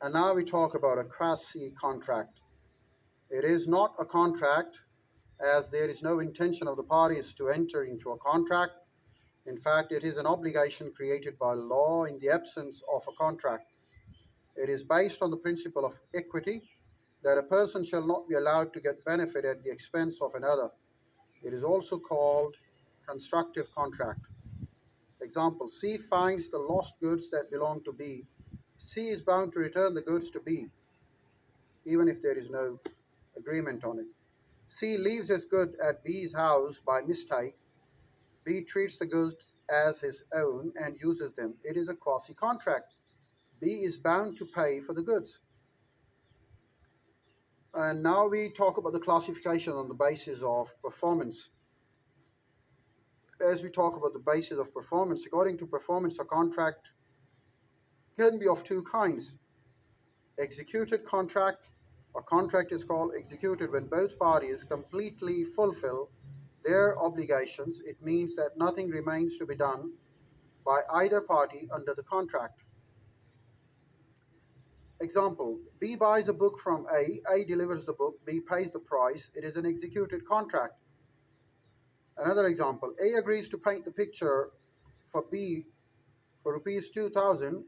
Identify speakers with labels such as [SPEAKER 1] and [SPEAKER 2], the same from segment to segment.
[SPEAKER 1] And now we talk about a quasi contract. It is not a contract, as there is no intention of the parties to enter into a contract. In fact, it is an obligation created by law in the absence of a contract. It is based on the principle of equity, that a person shall not be allowed to get benefit at the expense of another. It is also called constructive contract. Example: C finds the lost goods that belong to B. C is bound to return the goods to B, even if there is no agreement on it. C leaves his good at B's house by mistake. B treats the goods as his own and uses them. It is a quasi contract. B is bound to pay for the goods. And now we talk about the classification on the basis of performance. As we talk about the basis of performance, according to performance, a contract can be of two kinds. Executed contract. A contract is called executed when both parties completely fulfill their obligations. It means that nothing remains to be done by either party under the contract. Example: B buys a book from A delivers the book, B pays the price. It is an executed contract. Another example: A agrees to paint the picture for B for rupees 2000.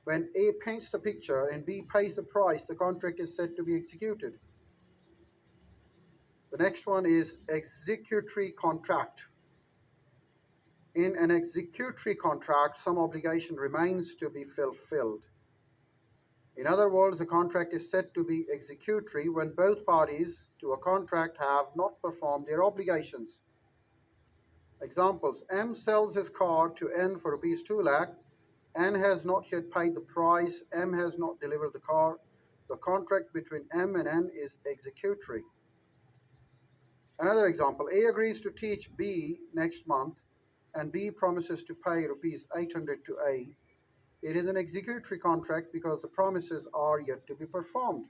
[SPEAKER 1] When A paints the picture and B pays the price, the contract is said to be executed. The next one is executory contract. In an executory contract, some obligation remains to be fulfilled. In other words, a contract is said to be executory when both parties to a contract have not performed their obligations. Examples: M sells his car to N for rupees 2 lakh. N has not yet paid the price. M has not delivered the car. The contract between M and N is executory. Another example: A agrees to teach B next month and B promises to pay rupees 800 to A. It is an executory contract because the promises are yet to be performed.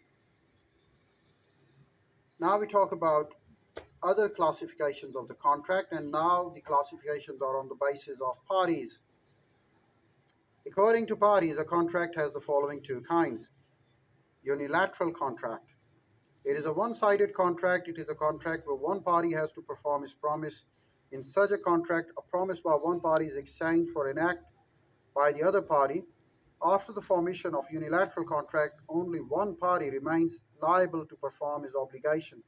[SPEAKER 1] Now we talk about other classifications of the contract, and now the classifications are on the basis of parties. According to parties, a contract has the following two kinds. Unilateral contract. It is a one sided contract. It is a contract where one party has to perform its promise. In such a contract, a promise by one party is exchanged for an act by the other party. After the formation of unilateral contract, only one party remains liable to perform his obligation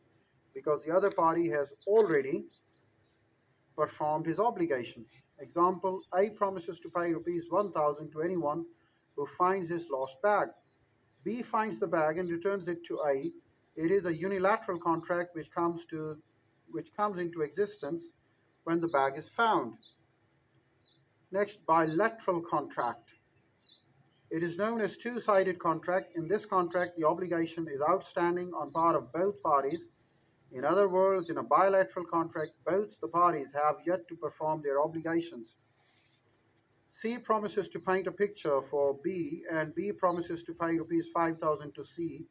[SPEAKER 1] because the other party has already performed his obligation. Example: A promises to pay rupees 1000 to anyone who finds his lost bag. B finds the bag and returns it to A. It is a unilateral contract which comes into existence when the bag is found. Next, bilateral contract. It is known as two-sided contract. In this contract, the obligation is outstanding on part of both parties. In other words, in a bilateral contract, both the parties have yet to perform their obligations. C promises to paint a picture for B and B promises to pay rupees 5000 to C.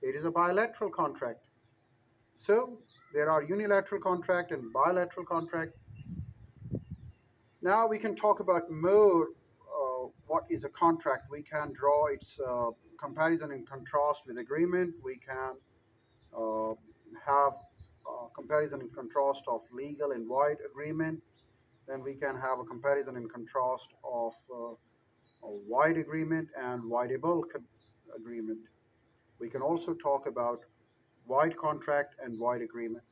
[SPEAKER 1] It is a bilateral contract. So there are unilateral contract and bilateral contract. Now we can talk about more what is a contract. We can draw its comparison and contrast with agreement. We can uh, have comparison and contrast of legal and void agreement. Then we can have a comparison and contrast of a void agreement and voidable agreement. We can also talk about void contract and void agreement.